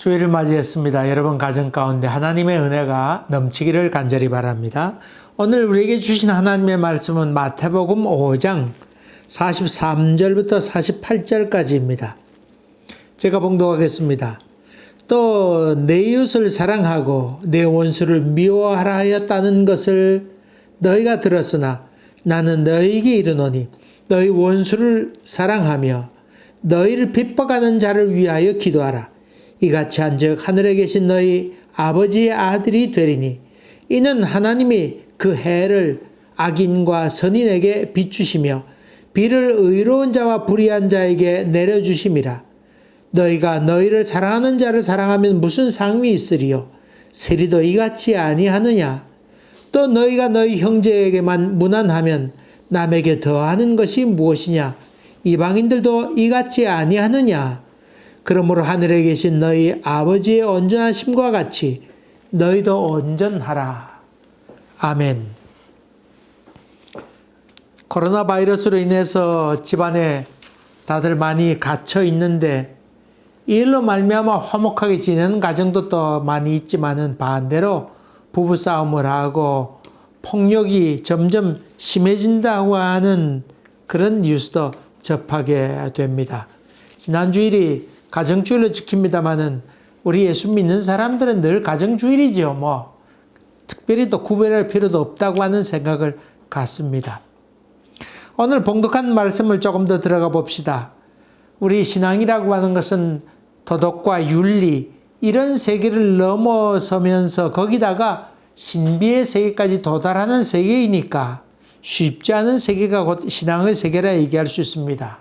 주일을 맞이했습니다. 여러분 가정 가운데 하나님의 은혜가 넘치기를 간절히 바랍니다. 오늘 우리에게 주신 하나님의 말씀은 마태복음 5장 43절부터 48절까지입니다. 제가 봉독하겠습니다. 또 내 이웃을 사랑하고 내 원수를 미워하라 하였다는 것을 너희가 들었으나 나는 너희에게 이르노니 너희 원수를 사랑하며 너희를 핍박하는 자를 위하여 기도하라. 이같이 한즉 하늘에 계신 너희 아버지의 아들이 되리니 이는 하나님이 그 해를 악인과 선인에게 비추시며 비를 의로운 자와 불의한 자에게 내려주심이라. 너희가 너희를 사랑하는 자를 사랑하면 무슨 상이 있으리요? 세리도 이같이 아니하느냐? 또 너희가 너희 형제에게만 무난하면 남에게 더하는 것이 무엇이냐? 이방인들도 이같이 아니하느냐? 그러므로 하늘에 계신 너희 아버지의 온전하심과 같이 너희도 온전하라. 아멘. 코로나 바이러스로 인해서 집안에 다들 많이 갇혀 있는데 이 일로 말미암아 화목하게 지내는 가정도 또 많이 있지만은 반대로 부부싸움을 하고 폭력이 점점 심해진다고 하는 그런 뉴스도 접하게 됩니다. 지난 주일이 가정주일로 지킵니다마는 우리 예수 믿는 사람들은 늘 가정주일이죠. 특별히 또 구별할 필요도 없다고 하는 생각을 갖습니다. 오늘 봉독한 말씀을 조금 더 들어가 봅시다. 우리 신앙이라고 하는 것은 도덕과 윤리 이런 세계를 넘어서면서 거기다가 신비의 세계까지 도달하는 세계이니까 쉽지 않은 세계가 곧 신앙의 세계라 얘기할 수 있습니다.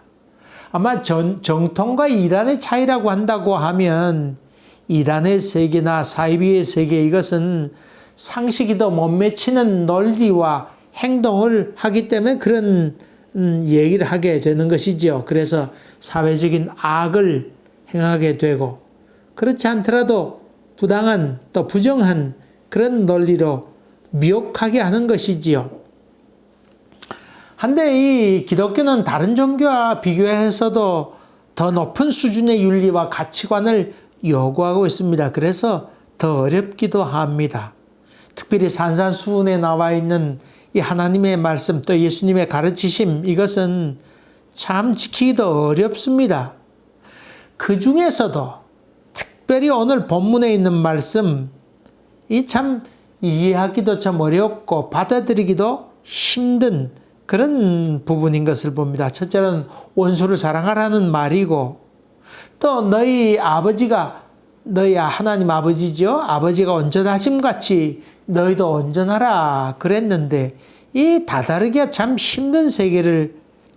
아마 정통과 이단의 차이라고 한다고 하면 이단의 세계나 사이비의 세계 이것은 상식이도 못 미치는 논리와 행동을 하기 때문에 그런 얘기를 하게 되는 것이죠. 그래서 사회적인 악을 행하게 되고 그렇지 않더라도 부당한 또 부정한 그런 논리로 미혹하게 하는 것이지요. 한데 이 기독교는 다른 종교와 비교해서도 더 높은 수준의 윤리와 가치관을 요구하고 있습니다. 그래서 더 어렵기도 합니다. 특별히 산산수훈에 나와 있는 이 하나님의 말씀 또 예수님의 가르치심 이것은 참 지키기도 어렵습니다. 그 중에서도 특별히 오늘 본문에 있는 말씀 이 참 이해하기도 참 어렵고 받아들이기도 힘든 그런 부분인 것을 봅니다. 첫째는 원수를 사랑하라는 말이고 또 너희 아버지가 너희 하나님 아버지죠. 아버지가 온전하심 같이 너희도 온전하라 그랬는데 이 다다르기가 참 힘든 세계를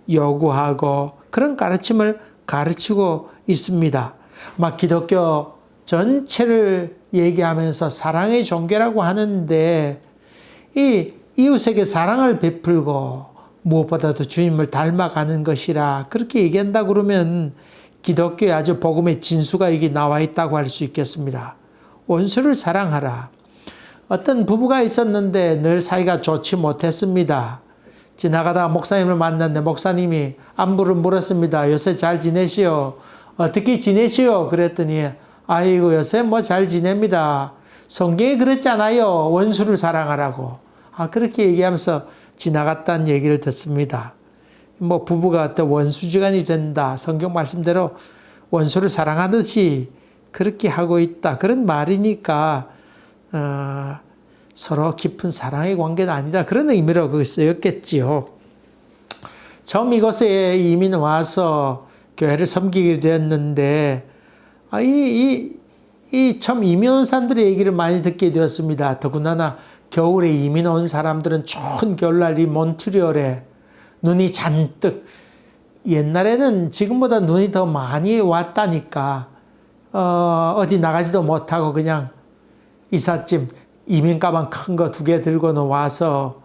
요구하고 그런 가르침을 가르치고 있습니다. 막 기독교 전체를 얘기하면서 사랑의 종교라고 하는데 이 이웃에게 사랑을 베풀고 무엇보다도 주님을 닮아가는 것이라 그렇게 얘기한다 그러면 기독교에 아주 복음의 진수가 여기 나와 있다고 할 수 있겠습니다. 원수를 사랑하라. 어떤 부부가 있었는데 늘 사이가 좋지 못했습니다. 지나가다가 목사님을 만났는데 목사님이 안부를 물었습니다. 요새 잘 지내시오? 어떻게 지내시오? 그랬더니 아이고 요새 잘 지냅니다. 성경에 그랬잖아요. 원수를 사랑하라고. 그렇게 얘기하면서 지나갔다는 얘기를 듣습니다. 부부가 어떤 원수지간이 된다. 성경 말씀대로 원수를 사랑하듯이 그렇게 하고 있다. 그런 말이니까 서로 깊은 사랑의 관계는 아니다. 그런 의미로 그거 쓰였겠지요. 처음 이곳에 이민 와서 교회를 섬기게 되었는데 참 이민 온 사람들의 얘기를 많이 듣게 되었습니다. 더군다나 겨울에 이민 온 사람들은 좋은 겨울날 이 몬트리올에 눈이 잔뜩 옛날에는 지금보다 눈이 더 많이 왔다니까 어디 나가지도 못하고 그냥 이삿짐 이민 가방 큰 거 2개 들고는 와서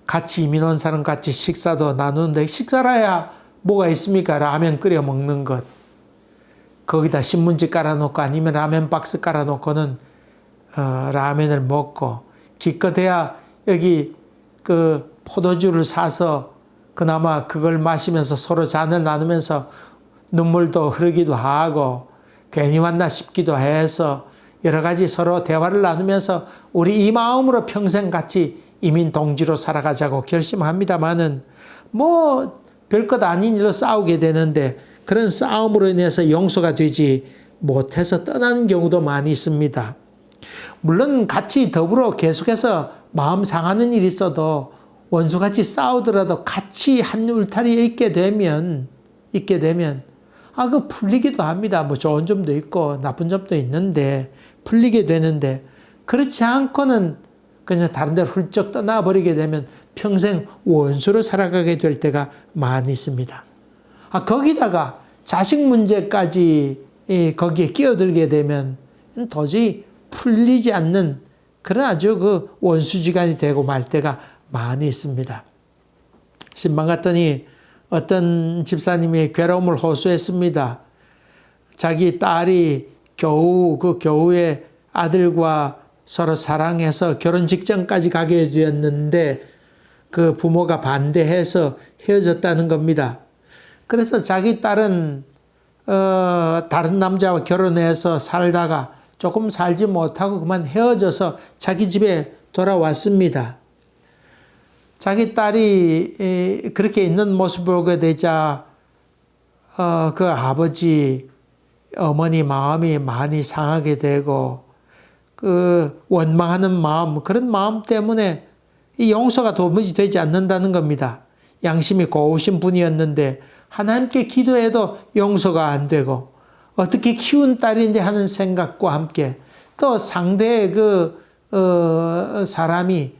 같이 이민 온 사람 같이 식사도 나누는데 식사라야 뭐가 있습니까? 라면 끓여 먹는 것. 거기다 신문지 깔아놓고 아니면 라면 박스 깔아놓고는 라면을 먹고 기껏해야 여기 그 포도주를 사서 그나마 그걸 마시면서 서로 잔을 나누면서 눈물도 흐르기도 하고 괜히 왔나 싶기도 해서 여러 가지 서로 대화를 나누면서 우리 이 마음으로 평생 같이 이민 동지로 살아가자고 결심합니다마는 뭐 별것 아닌 일로 싸우게 되는데 그런 싸움으로 인해서 용서가 되지 못해서 떠나는 경우도 많이 있습니다. 물론 같이 더불어 계속해서 마음 상하는 일이 있어도 원수같이 싸우더라도 같이 한 울타리에 있게 되면 그 풀리기도 합니다. 뭐 좋은 점도 있고 나쁜 점도 있는데 풀리게 되는데 그렇지 않고는 그냥 다른 데로 훌쩍 떠나버리게 되면 평생 원수로 살아가게 될 때가 많이 있습니다. 거기다가 자식 문제까지 거기에 끼어들게 되면 도저히 풀리지 않는 그런 아주 그 원수지간이 되고 말 때가 많이 있습니다. 신방 갔더니 어떤 집사님이 괴로움을 호소했습니다. 자기 딸이 겨우에 아들과 서로 사랑해서 결혼 직전까지 가게 되었는데 그 부모가 반대해서 헤어졌다는 겁니다. 그래서 자기 딸은 다른 남자와 결혼해서 살다가 조금 살지 못하고 그만 헤어져서 자기 집에 돌아왔습니다. 자기 딸이 그렇게 있는 모습을 보게 되자 그 아버지, 어머니 마음이 많이 상하게 되고 그 원망하는 마음, 그런 마음 때문에 이 용서가 도무지 되지 않는다는 겁니다. 양심이 고우신 분이었는데 하나님께 기도해도 용서가 안 되고 어떻게 키운 딸인데 하는 생각과 함께 또 상대의 사람이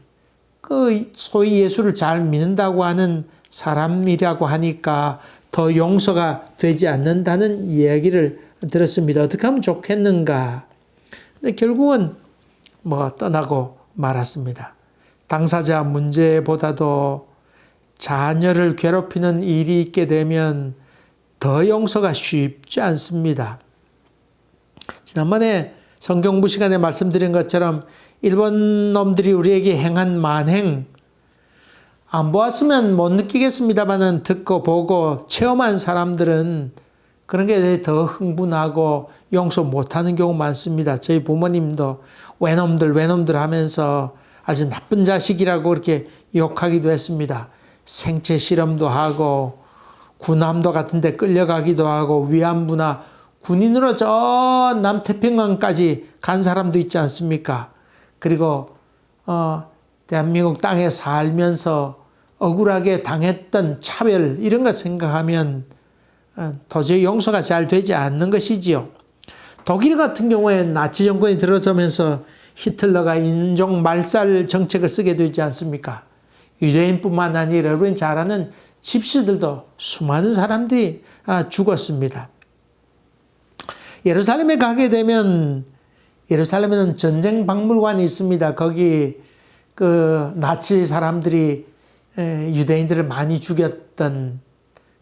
소위 예수를 잘 믿는다고 하는 사람이라고 하니까 더 용서가 되지 않는다는 이야기를 들었습니다. 어떻게 하면 좋겠는가? 근데 결국은 떠나고 말았습니다. 당사자 문제보다도 자녀를 괴롭히는 일이 있게 되면 더 용서가 쉽지 않습니다. 지난번에 성경부 시간에 말씀드린 것처럼 일본 놈들이 우리에게 행한 만행, 안 보았으면 못 느끼겠습니다만은 듣고 보고 체험한 사람들은 그런 게 대해 더 흥분하고 용서 못하는 경우 많습니다. 저희 부모님도 외놈들 하면서 아주 나쁜 자식이라고 그렇게 욕하기도 했습니다. 생체 실험도 하고 군함도 같은 데 끌려가기도 하고 위안부나 군인으로 저 남태평양까지 간 사람도 있지 않습니까? 그리고 대한민국 땅에 살면서 억울하게 당했던 차별 이런 거 생각하면 도저히 용서가 잘 되지 않는 것이지요. 독일 같은 경우에 나치 정권이 들어서면서 히틀러가 인종 말살 정책을 쓰게 되지 않습니까? 유대인뿐만 아니라 여러분이 잘 아는 집시들도 수많은 사람들이 죽었습니다. 예루살렘에 가게 되면 예루살렘에는 전쟁 박물관이 있습니다. 거기 나치 사람들이 유대인들을 많이 죽였던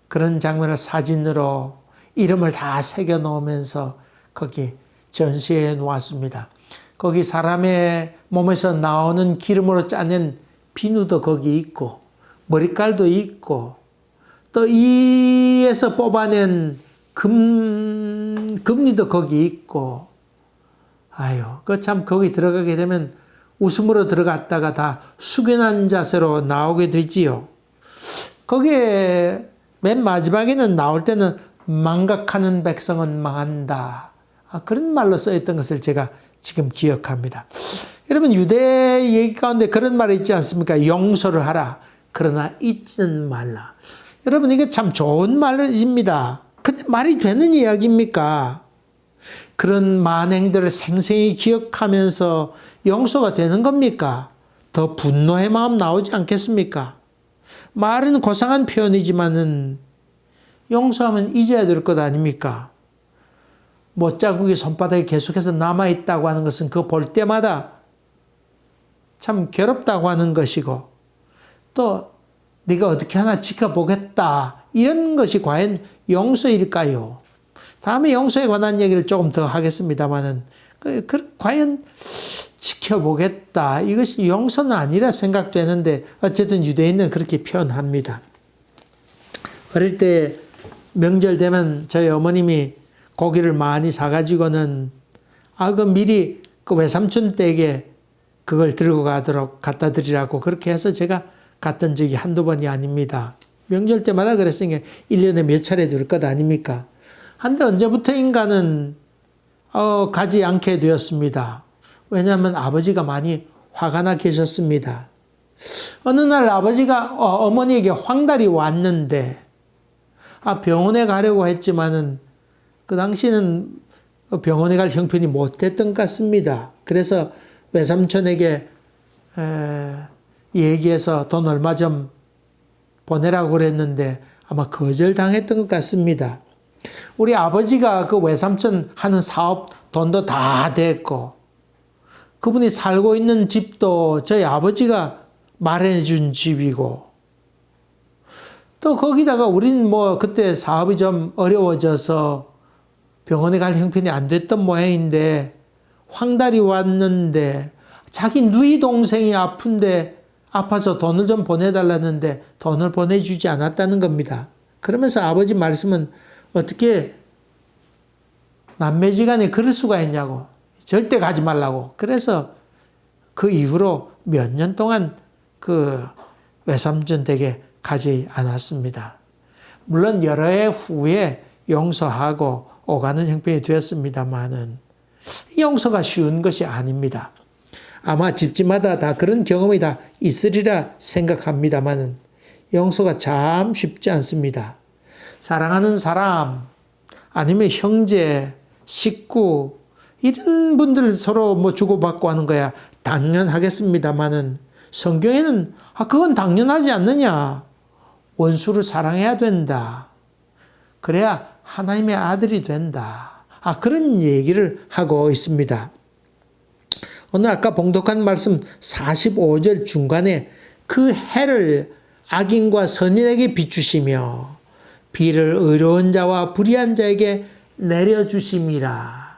그런 장면을 사진으로 이름을 다 새겨 놓으면서 거기 전시해 놓았습니다. 거기 사람의 몸에서 나오는 기름으로 짜낸 비누도 거기 있고 머리칼도 있고 또 이에서 뽑아낸 금리도 거기 있고 참 거기 들어가게 되면 웃음으로 들어갔다가 다 숙연한 자세로 나오게 되지요. 거기에 맨 마지막에는 나올 때는 망각하는 백성은 망한다. 그런 말로 써있던 것을 제가 지금 기억합니다. 여러분 유대 얘기 가운데 그런 말이 있지 않습니까? 용서를 하라. 그러나 잊지는 말라. 여러분 이게 참 좋은 말입니다. 근데 말이 되는 이야기입니까? 그런 만행들을 생생히 기억하면서 용서가 되는 겁니까? 더 분노의 마음 나오지 않겠습니까? 말은 고상한 표현이지만은 용서하면 잊어야 될 것 아닙니까? 못자국이 손바닥에 계속해서 남아있다고 하는 것은 그거 볼 때마다 참 괴롭다고 하는 것이고 또 네가 어떻게 하나 지켜보겠다 이런 것이 과연 용서일까요? 다음에 용서에 관한 얘기를 조금 더 하겠습니다만은 과연 지켜보겠다 이것이 용서는 아니라 생각되는데 어쨌든 유대인은 그렇게 표현합니다. 어릴 때 명절 되면 저희 어머님이 고기를 많이 사가지고는 그 미리 그 외삼촌 댁에 그걸 들고 가도록 갖다 드리라고 그렇게 해서 제가 갔던 적이 한두 번이 아닙니다. 명절 때마다 그랬으니까 1년에 몇 차례 줄 것 아닙니까? 한데 언제부터인가는 가지 않게 되었습니다. 왜냐하면 아버지가 많이 화가 나 계셨습니다. 어느 날 아버지가 어머니에게 황달이 왔는데 병원에 가려고 했지만은 그 당시는 병원에 갈 형편이 못 됐던 것 같습니다. 그래서 외삼촌에게 얘기해서 돈 얼마 좀 보내라고 그랬는데 아마 거절당했던 것 같습니다. 우리 아버지가 그 외삼촌 하는 사업 돈도 다 됐고 그분이 살고 있는 집도 저희 아버지가 마련해 준 집이고 또 거기다가 우린 뭐 그때 사업이 좀 어려워져서 병원에 갈 형편이 안 됐던 모양인데 황달이 왔는데 자기 누이 동생이 아파서 돈을 좀 보내달라는데 돈을 보내주지 않았다는 겁니다. 그러면서 아버지 말씀은 어떻게 남매지간에 그럴 수가 있냐고 절대 가지 말라고 그래서 그 이후로 몇 년 동안 그 외삼촌 댁에 가지 않았습니다. 물론 여러 해 후에 용서하고 오가는 형편이 되었습니다만은 용서가 쉬운 것이 아닙니다. 아마 집집마다 다 그런 경험이 다 있으리라 생각합니다만은 용서가 참 쉽지 않습니다. 사랑하는 사람 아니면 형제, 식구 이런 분들 서로 뭐 주고받고 하는 거야 당연하겠습니다만은 성경에는 그건 당연하지 않느냐. 원수를 사랑해야 된다. 그래야 하나님의 아들이 된다. 그런 얘기를 하고 있습니다. 오늘 아까 봉독한 말씀 45절 중간에 그 해를 악인과 선인에게 비추시며 비를 의로운 자와 불의한 자에게 내려주심이라.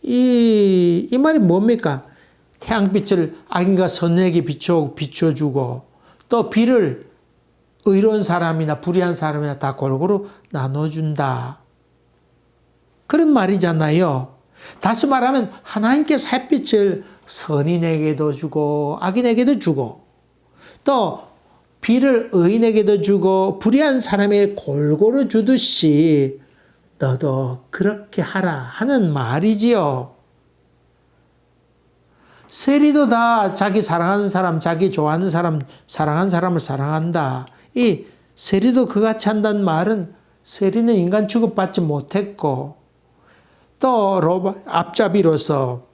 이 말이 뭡니까? 태양빛을 악인과 선인에게 비춰주고 또 비를 의로운 사람이나 불의한 사람이나 다 골고루 나눠준다. 그런 말이잖아요. 다시 말하면 하나님께서 햇빛을 선인에게도 주고 악인에게도 주고 또 비를 의인에게도 주고 불의한 사람에게 골고루 주듯이 너도 그렇게 하라 하는 말이지요. 세리도 다 자기 사랑하는 사람, 자기 좋아하는 사람, 사랑하는 사람을 사랑한다. 이 세리도 그같이 한다는 말은 세리는 인간 취급받지 못했고 또 앞잡이로서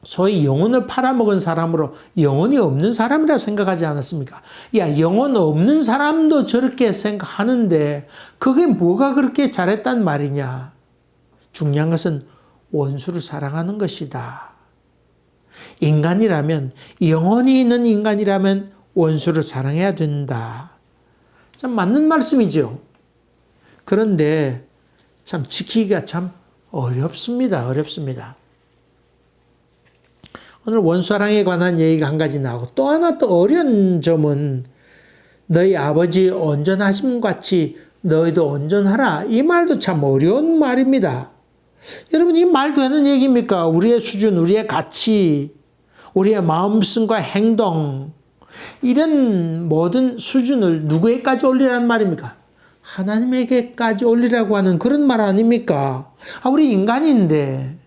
소위 영혼을 팔아먹은 사람으로 영혼이 없는 사람이라 생각하지 않았습니까? 영혼 없는 사람도 저렇게 생각하는데 그게 뭐가 그렇게 잘했단 말이냐? 중요한 것은 원수를 사랑하는 것이다. 인간이라면 영혼이 있는 인간이라면 원수를 사랑해야 된다. 참 맞는 말씀이죠. 그런데 참 지키기가 참 어렵습니다. 오늘 원수사랑에 관한 얘기가 한 가지 나오고 또 하나 또 어려운 점은 너희 아버지 온전하심 같이 너희도 온전하라. 이 말도 참 어려운 말입니다. 여러분 이 말 되는 얘기입니까? 우리의 수준, 우리의 가치, 우리의 마음씀과 행동 이런 모든 수준을 누구에까지 올리라는 말입니까? 하나님에게까지 올리라고 하는 그런 말 아닙니까? 우리 인간인데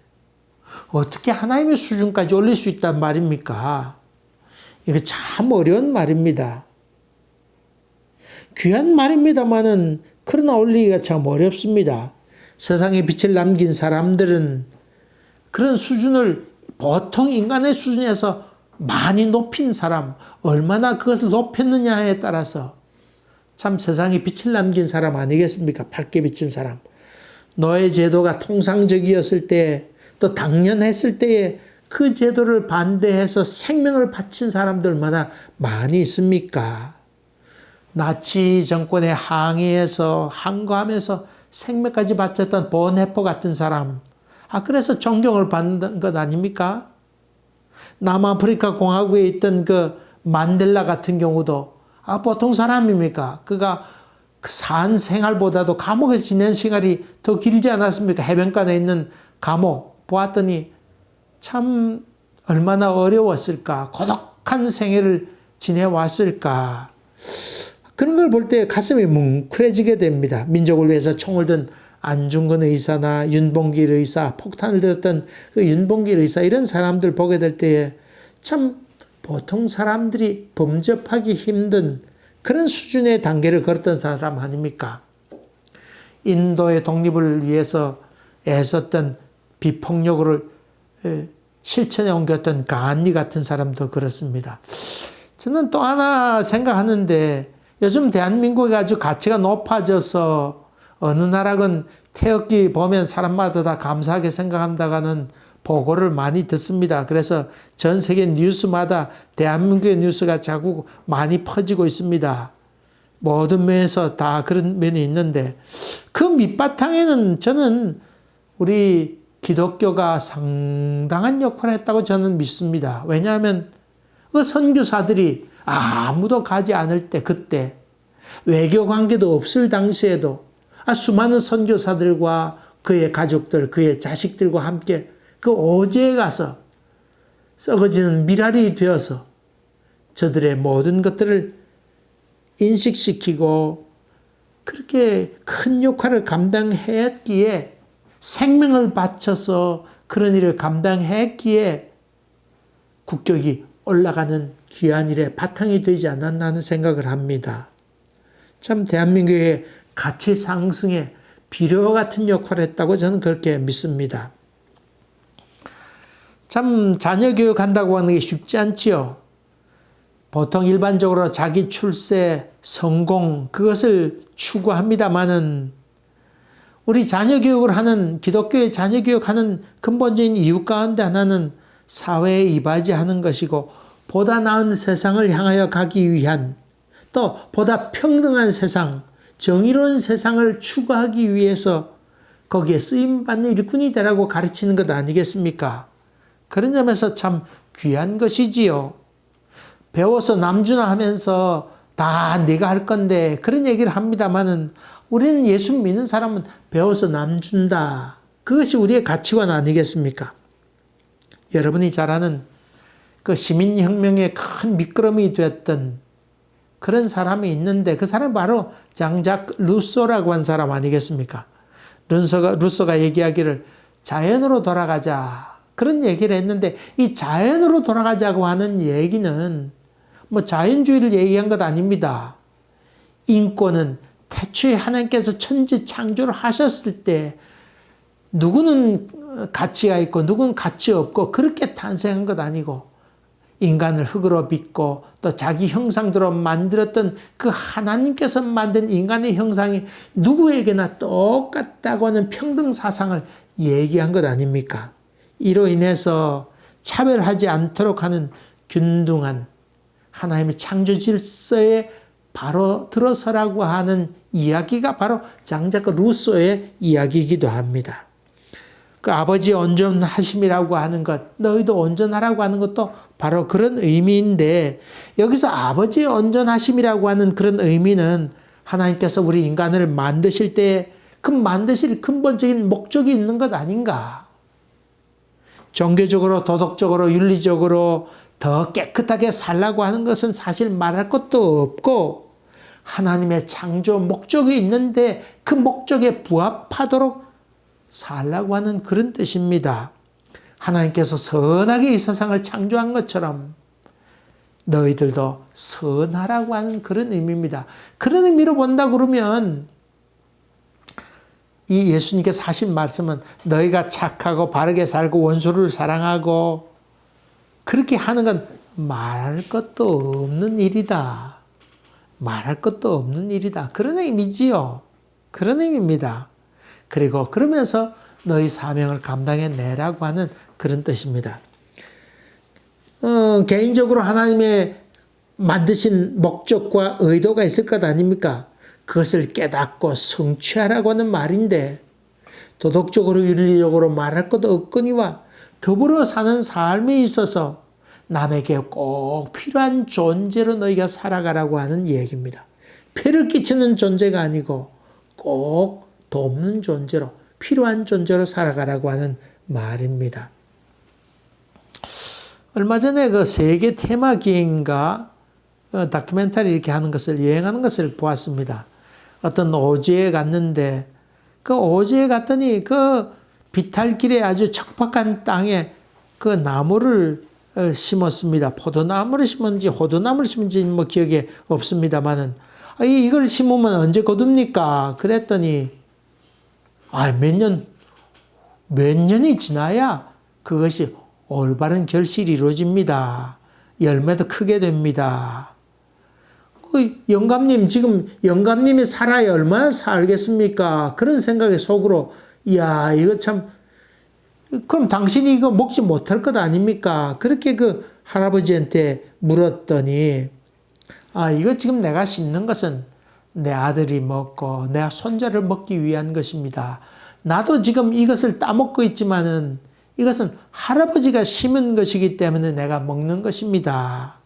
어떻게 하나님의 수준까지 올릴 수 있단 말입니까? 이거 참 어려운 말입니다. 귀한 말입니다만은 그러나 올리기가 참 어렵습니다. 세상에 빛을 남긴 사람들은 그런 수준을 보통 인간의 수준에서 많이 높인 사람, 얼마나 그것을 높였느냐에 따라서 참 세상에 빛을 남긴 사람 아니겠습니까? 밝게 비친 사람. 노예 제도가 통상적이었을 때 또 당연했을 때에 그 제도를 반대해서 생명을 바친 사람들 얼마나 많이 있습니까? 나치 정권에 항의해서 항거하면서 생명까지 바쳤던 보네포 같은 사람. 그래서 존경을 받는 것 아닙니까? 남아프리카 공화국에 있던 그 만델라 같은 경우도 보통 사람입니까? 그가 그 산 생활보다도 감옥에 지낸 시간이 더 길지 않았습니까? 해변가에 있는 감옥 보았더니 참 얼마나 어려웠을까. 고독한 생애를 지내왔을까. 그런 걸 볼 때 가슴이 뭉클해지게 됩니다. 민족을 위해서 총을 든 안중근 의사나 윤봉길 의사, 폭탄을 들었던 그 윤봉길 의사, 이런 사람들 보게 될 때에 참 보통 사람들이 범접하기 힘든 그런 수준의 단계를 걸었던 사람 아닙니까? 인도의 독립을 위해서 애썼던 비폭력을 실천에 옮겼던 간디 같은 사람도 그렇습니다. 저는 또 하나 생각하는데, 요즘 대한민국이 아주 가치가 높아져서 어느 나라건 태극기 보면 사람마다 다 감사하게 생각한다가는 보고를 많이 듣습니다. 그래서 전 세계 뉴스마다 대한민국의 뉴스가 자꾸 많이 퍼지고 있습니다. 모든 면에서 다 그런 면이 있는데, 그 밑바탕에는 저는 우리 기독교가 상당한 역할을 했다고 저는 믿습니다. 왜냐하면 그 선교사들이 아무도 가지 않을 때, 그때 외교 관계도 없을 당시에도 수많은 선교사들과 그의 가족들, 그의 자식들과 함께 그 오지에 가서 썩어지는 미랄이 되어서 저들의 모든 것들을 인식시키고 그렇게 큰 역할을 감당했기에, 생명을 바쳐서 그런 일을 감당했기에 국격이 올라가는 귀한 일의 바탕이 되지 않았나 하는 생각을 합니다. 참 대한민국의 가치 상승에 비료 같은 역할을 했다고 저는 그렇게 믿습니다. 참 자녀 교육한다고 하는 게 쉽지 않지요. 보통 일반적으로 자기 출세, 성공, 그것을 추구합니다마는 우리 자녀 교육을 하는, 기독교의 자녀 교육하는 근본적인 이유 가운데 하나는 사회에 이바지하는 것이고, 보다 나은 세상을 향하여 가기 위한, 또 보다 평등한 세상, 정의로운 세상을 추구하기 위해서 거기에 쓰임받는 일꾼이 되라고 가르치는 것 아니겠습니까? 그런 점에서 참 귀한 것이지요. 배워서 남주나 하면서 다 내가 할 건데, 그런 얘기를 합니다마는 우리는 예수 믿는 사람은 배워서 남준다. 그것이 우리의 가치관 아니겠습니까? 여러분이 잘 아는 그 시민혁명의 큰 미끄럼이 됐던 그런 사람이 있는데, 그 사람은 바로 장작 루소라고 한 사람 아니겠습니까? 루소가 얘기하기를 자연으로 돌아가자, 그런 얘기를 했는데, 이 자연으로 돌아가자고 하는 얘기는 뭐 자연주의를 얘기한 것 아닙니다. 인권은 태초에 하나님께서 천지 창조를 하셨을 때 누구는 가치가 있고 누구는 가치 없고 그렇게 탄생한 것 아니고, 인간을 흙으로 빚고 또 자기 형상대로 만들었던 그 하나님께서 만든 인간의 형상이 누구에게나 똑같다고 하는 평등 사상을 얘기한 것 아닙니까? 이로 인해서 차별하지 않도록 하는 균등한 하나님의 창조 질서에 바로 들어서라고 하는 이야기가 바로 장작 루소의 이야기이기도 합니다. 그 아버지의 온전하심이라고 하는 것, 너희도 온전하라고 하는 것도 바로 그런 의미인데, 여기서 아버지의 온전하심이라고 하는 그런 의미는 하나님께서 우리 인간을 만드실 때 그 만드실 근본적인 목적이 있는 것 아닌가? 종교적으로, 도덕적으로, 윤리적으로 더 깨끗하게 살라고 하는 것은 사실 말할 것도 없고, 하나님의 창조 목적이 있는데 그 목적에 부합하도록 살라고 하는 그런 뜻입니다. 하나님께서 선하게 이 세상을 창조한 것처럼 너희들도 선하라고 하는 그런 의미입니다. 그런 의미로 본다 그러면 이 예수님께서 하신 말씀은 너희가 착하고 바르게 살고 원수를 사랑하고 그렇게 하는 건 말할 것도 없는 일이다. 말할 것도 없는 일이다. 그런 의미지요. 그런 의미입니다. 그리고 그러면서 너희 사명을 감당해내라고 하는 그런 뜻입니다. 개인적으로 하나님의 만드신 목적과 의도가 있을 것 아닙니까? 그것을 깨닫고 성취하라고 하는 말인데, 도덕적으로 윤리적으로 말할 것도 없거니와 더불어 사는 삶에 있어서 남에게 꼭 필요한 존재로 너희가 살아가라고 하는 얘기입니다. 폐를 끼치는 존재가 아니고 꼭 돕는 존재로, 필요한 존재로 살아가라고 하는 말입니다. 얼마 전에 그 세계 테마 기행가 다큐멘터리 이렇게 하는 것을, 여행하는 것을 보았습니다. 어떤 오지에 갔는데, 그 오지에 갔더니 그 비탈길에 아주 척박한 땅에 그 나무를 심었습니다. 포도나무를 심은지 호두나무를 심은지 뭐 기억에 없습니다만은, 이걸 심으면 언제 거둡니까? 그랬더니, 몇 년이 지나야 그것이 올바른 결실이 이루어집니다. 열매도 크게 됩니다. 영감님, 지금 영감님이 살아야 얼마나 살겠습니까? 그런 생각에 속으로, 이거 참, 그럼 당신이 이거 먹지 못할 것 아닙니까? 그렇게 그 할아버지한테 물었더니, 이거 지금 내가 심는 것은 내 아들이 먹고 내 손자를 먹기 위한 것입니다. 나도 지금 이것을 따먹고 있지만은 이것은 할아버지가 심은 것이기 때문에 내가 먹는 것입니다.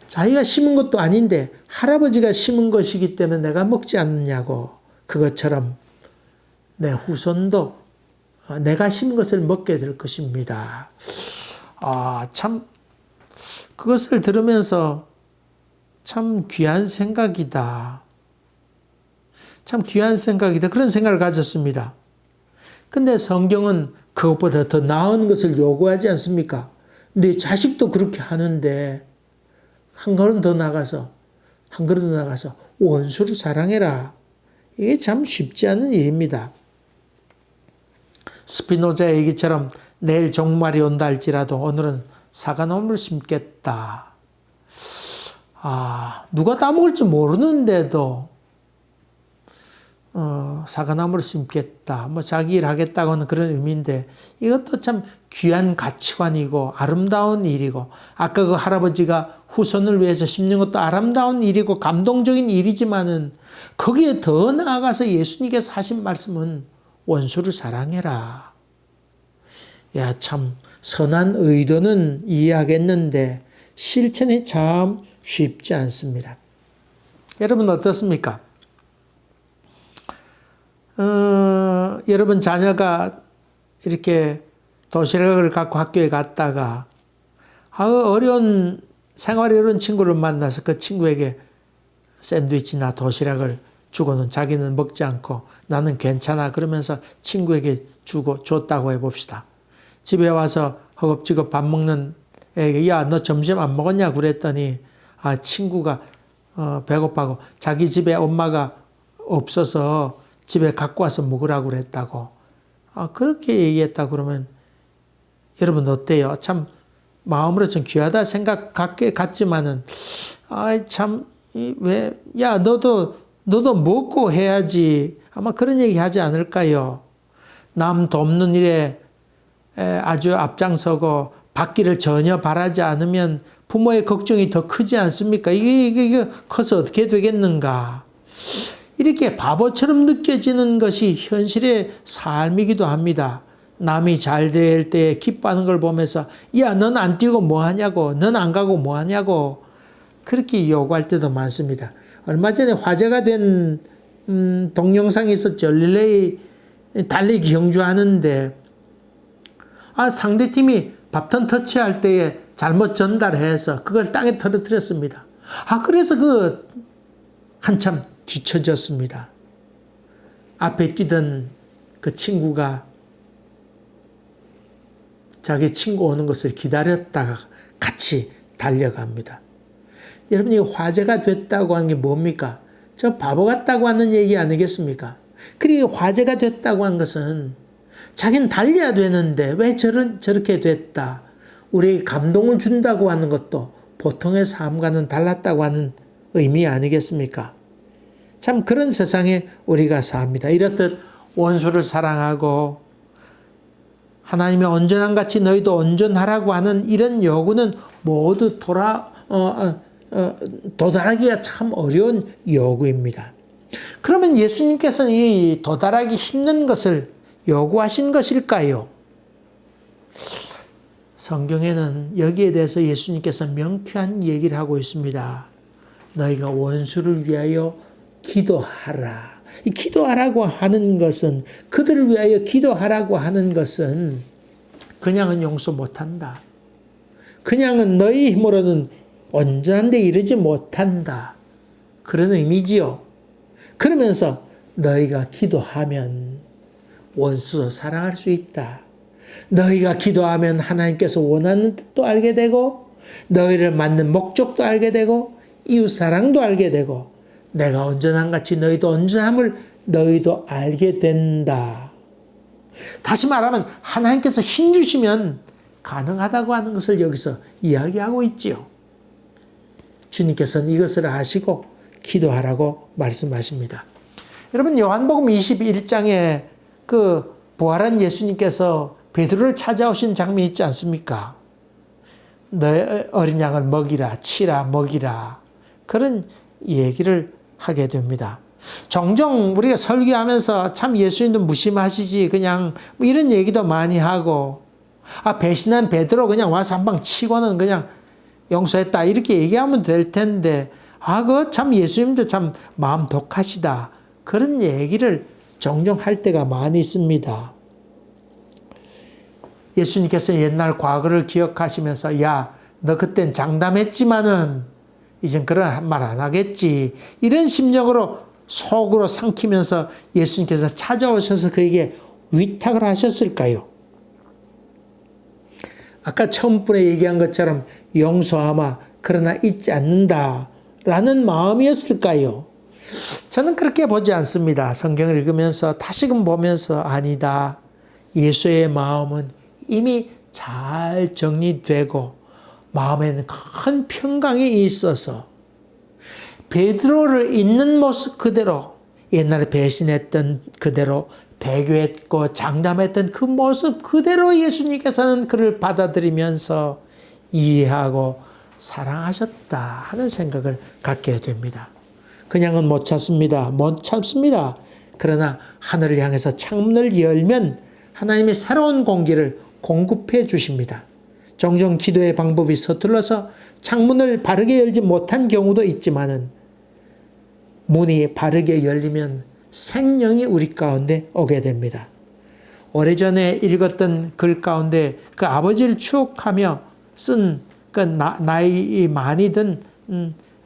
자기가 심은 것도 아닌데 할아버지가 심은 것이기 때문에 내가 먹지 않느냐고. 그것처럼 내 후손도 내가 심은 것을 먹게 될 것입니다. 참 그것을 들으면서 참 귀한 생각이다. 참 귀한 생각이다. 그런 생각을 가졌습니다. 근데 성경은 그것보다 더 나은 것을 요구하지 않습니까? 네 자식도 그렇게 하는데 한 걸음 더 나가서 원수를 사랑해라. 이게 참 쉽지 않은 일입니다. 스피노자 얘기처럼 내일 종말이 온다 할지라도 오늘은 사과나무를 심겠다. 누가 따먹을지 모르는데도 사과나무를 심겠다. 뭐 자기 일 하겠다고 하는 그런 의미인데 이것도 참 귀한 가치관이고 아름다운 일이고, 아까 그 할아버지가 후손을 위해서 심는 것도 아름다운 일이고 감동적인 일이지만은 거기에 더 나아가서 예수님께서 하신 말씀은 원수를 사랑해라. 참 선한 의도는 이해하겠는데 실천이 참 쉽지 않습니다. 여러분 어떻습니까? 여러분 자녀가 이렇게 도시락을 갖고 학교에 갔다가 생활이 어려운 친구를 만나서 그 친구에게 샌드위치나 도시락을 주고는 자기는 먹지 않고 나는 괜찮아 그러면서 친구에게 줬다고 해봅시다. 집에 와서 허겁지겁 밥 먹는 애에게 너 점심 안 먹었냐 그랬더니 친구가 배고파고 자기 집에 엄마가 없어서 집에 갖고 와서 먹으라고 그랬다고. 그렇게 얘기했다 그러면 여러분 어때요? 참 마음으로 좀 귀하다 생각 같지만은 너도 먹고 해야지. 아마 그런 얘기 하지 않을까요? 남 돕는 일에 아주 앞장서고 받기를 전혀 바라지 않으면 부모의 걱정이 더 크지 않습니까? 이게 커서 어떻게 되겠는가? 이렇게 바보처럼 느껴지는 것이 현실의 삶이기도 합니다. 남이 잘 될 때 기뻐하는 걸 보면서 넌 안 뛰고 뭐 하냐고, 넌 안 가고 뭐 하냐고 그렇게 요구할 때도 많습니다. 얼마 전에 화제가 된 동영상이 있었죠. 릴레이 달리기 경주하는데 상대팀이 밥턴 터치할 때에 잘못 전달해서 그걸 땅에 떨어뜨렸습니다. 그래서 한참 뒤처졌습니다. 앞에 뛰던 그 친구가 자기 친구 오는 것을 기다렸다가 같이 달려갑니다. 여러분, 이 화제가 됐다고 하는 게 뭡니까? 저 바보 같다고 하는 얘기 아니겠습니까? 그리고 화제가 됐다고 한 것은 자기는 달려야 되는데 왜 저렇게 됐다. 우리에게 감동을 준다고 하는 것도 보통의 삶과는 달랐다고 하는 의미 아니겠습니까? 참 그런 세상에 우리가 삽니다. 이렇듯 원수를 사랑하고 하나님의 온전한 같이 너희도 온전하라고 하는 이런 요구는 모두 도달하기가 참 어려운 요구입니다. 그러면 예수님께서는 이 도달하기 힘든 것을 요구하신 것일까요? 성경에는 여기에 대해서 예수님께서 명쾌한 얘기를 하고 있습니다. 너희가 원수를 위하여 기도하라. 이 기도하라고 하는 것은, 그들을 위하여 기도하라고 하는 것은 그냥은 용서 못한다. 그냥은 너희 힘으로는 온전한 데 이르지 못한다. 그런 의미지요. 그러면서 너희가 기도하면 원수도 사랑할 수 있다. 너희가 기도하면 하나님께서 원하는 뜻도 알게 되고, 너희를 맞는 목적도 알게 되고, 이웃사랑도 알게 되고, 내가 온전한 같이 너희도 온전함을 너희도 알게 된다. 다시 말하면 하나님께서 힘 주시면 가능하다고 하는 것을 여기서 이야기하고 있지요. 주님께서는 이것을 아시고 기도하라고 말씀하십니다. 여러분, 요한복음 21장에 그 부활한 예수님께서 베드로를 찾아오신 장면이 있지 않습니까? 너의 어린 양을 먹이라, 치라, 먹이라. 그런 얘기를 하게 됩니다. 종종 우리가 설교하면서 참 예수님도 무심하시지, 그냥 뭐 이런 얘기도 많이 하고, 배신한 베드로 그냥 와서 한 방 치고는 그냥 용서했다, 이렇게 얘기하면 될 텐데, 그 참 예수님도 참 마음 독하시다, 그런 얘기를 종종 할 때가 많이 있습니다. 예수님께서 옛날 과거를 기억하시면서, 야, 너 그땐 장담했지만은 이젠 그런 말 안 하겠지, 이런 심정으로 속으로 삼키면서 예수님께서 찾아오셔서 그에게 위탁을 하셨을까요? 아까 처음번에 얘기한 것처럼 용서하마 그러나 잊지 않는다 라는 마음이었을까요? 저는 그렇게 보지 않습니다. 성경을 읽으면서 다시금 보면서, 아니다, 예수의 마음은 이미 잘 정리되고 마음에는 큰 평강이 있어서 베드로를 있는 모습 그대로, 옛날에 배신했던 그대로, 배교했고 장담했던 그 모습 그대로 예수님께서는 그를 받아들이면서 이해하고 사랑하셨다 하는 생각을 갖게 됩니다. 그냥은 못 참습니다. 못 참습니다. 그러나 하늘을 향해서 창문을 열면 하나님의 새로운 공기를 공급해 주십니다. 종종 기도의 방법이 서툴러서 창문을 바르게 열지 못한 경우도 있지만은, 문이 바르게 열리면 생명이 우리 가운데 오게 됩니다. 오래전에 읽었던 글 가운데 그 아버지를 추억하며 쓴 그 나이 많이 든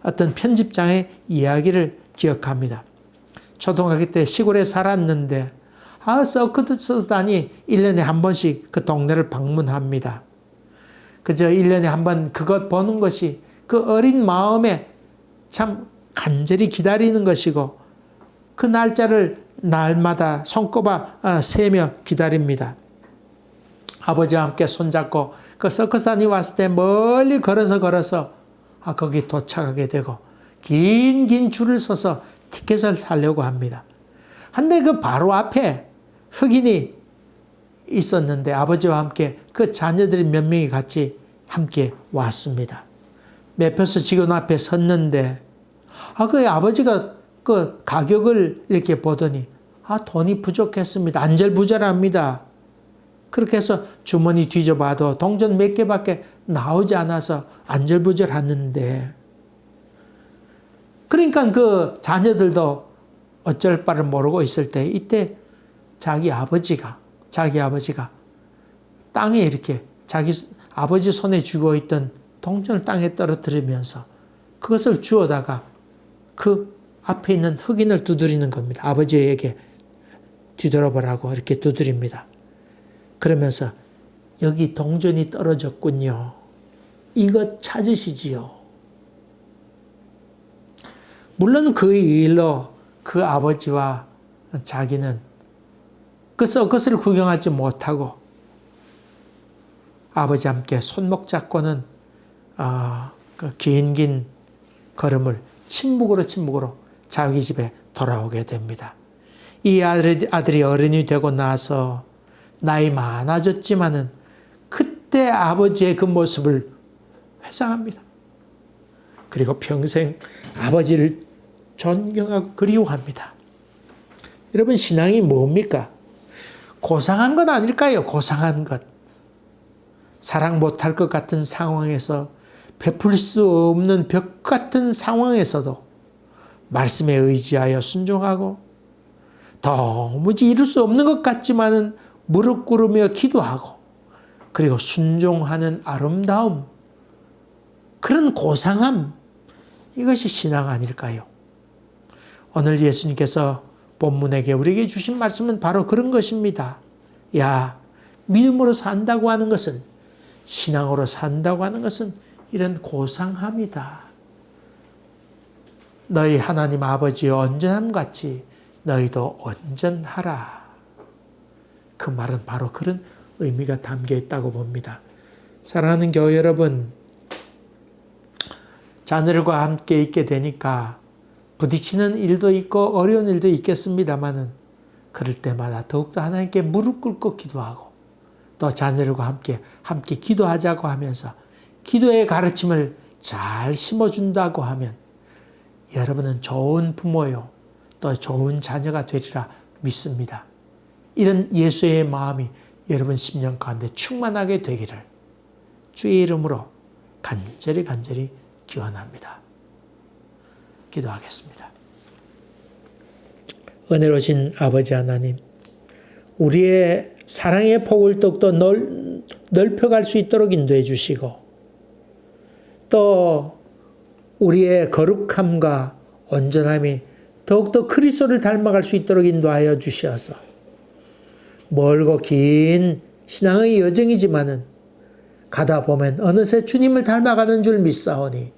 어떤 편집장의 이야기를 기억합니다. 초등학교 때 시골에 살았는데 서크도 쓰다니 1년에 한 번씩 그 동네를 방문합니다. 그저 1년에 한 번 그것 보는 것이 그 어린 마음에 참 간절히 기다리는 것이고, 그 날짜를 날마다 손꼽아 세며 기다립니다. 아버지와 함께 손잡고 그 서커산이 왔을 때 멀리 걸어서 거기 도착하게 되고, 긴 줄을 서서 티켓을 사려고 합니다. 한데 그 바로 앞에 흑인이 있었는데 아버지와 함께 그 자녀들이 몇 명이 같이 함께 왔습니다. 매표소 직원 앞에 섰는데, 그 아버지가 그 가격을 이렇게 보더니, 돈이 부족했습니다. 안절부절합니다. 그렇게 해서 주머니 뒤져봐도 동전 몇 개밖에 나오지 않아서 안절부절하는데, 그러니까 그 자녀들도 어쩔 바를 모르고 있을 때, 이때 자기 아버지가 땅에 이렇게 자기 아버지 손에 쥐고 있던 동전을 땅에 떨어뜨리면서 그것을 주워다가 그 앞에 있는 흑인을 두드리는 겁니다. 아버지에게 뒤돌아보라고 이렇게 두드립니다. 그러면서, 여기 동전이 떨어졌군요. 이것 찾으시지요. 물론 그 일로 그 아버지와 자기는 그 서커스를 구경하지 못하고 아버지와 함께 손목 잡고는 그 긴 걸음을 침묵으로 자기 집에 돌아오게 됩니다. 이 아들이 어른이 되고 나서 나이 많아졌지만은 그때 아버지의 그 모습을 회상합니다. 그리고 평생 아버지를 존경하고 그리워합니다. 여러분, 신앙이 뭡니까? 고상한 것 아닐까요? 고상한 것. 사랑 못할 것 같은 상황에서 베풀 수 없는 벽 같은 상황에서도 말씀에 의지하여 순종하고 도무지 이룰 수 없는 것 같지만은 무릎 꿇으며 기도하고 그리고 순종하는 아름다움, 그런 고상함, 이것이 신앙 아닐까요? 오늘 예수님께서 본문에게 우리에게 주신 말씀은 바로 그런 것입니다. 야, 믿음으로 산다고 하는 것은, 신앙으로 산다고 하는 것은 이런 고상함이다. 너희 하나님 아버지의 온전함 같이 너희도 온전하라. 그 말은 바로 그런 의미가 담겨 있다고 봅니다. 사랑하는 교회 여러분, 자녀들과 함께 있게 되니까 부딪히는 일도 있고 어려운 일도 있겠습니다만은 그럴 때마다 더욱더 하나님께 무릎 꿇고 기도하고 또 자녀들과 함께 기도하자고 하면서 기도의 가르침을 잘 심어준다고 하면 여러분은 좋은 부모요, 또 좋은 자녀가 되리라 믿습니다. 이런 예수의 마음이 여러분 심령 가운데 충만하게 되기를 주의 이름으로 간절히 기원합니다. 기도하겠습니다. 은혜로우신 아버지 하나님, 우리의 사랑의 폭을 더욱더 넓혀갈 수 있도록 인도해 주시고 또 우리의 거룩함과 온전함이 더욱더 그리스도를 닮아갈 수 있도록 인도하여 주셔서 멀고 긴 신앙의 여정이지만은 가다 보면 어느새 주님을 닮아가는 줄 믿사오니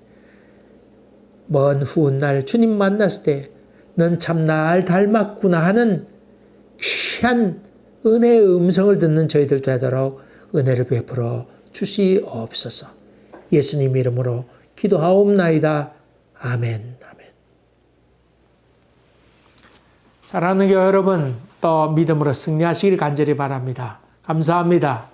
먼 훗날 주님 만났을 때 넌 참 날 닮았구나 하는 귀한 은혜의 음성을 듣는 저희들 되도록 은혜를 베풀어 주시옵소서. 예수님 이름으로 기도하옵나이다. 아멘. 아멘. 사랑하는 교회 여러분, 또 믿음으로 승리하시길 간절히 바랍니다. 감사합니다.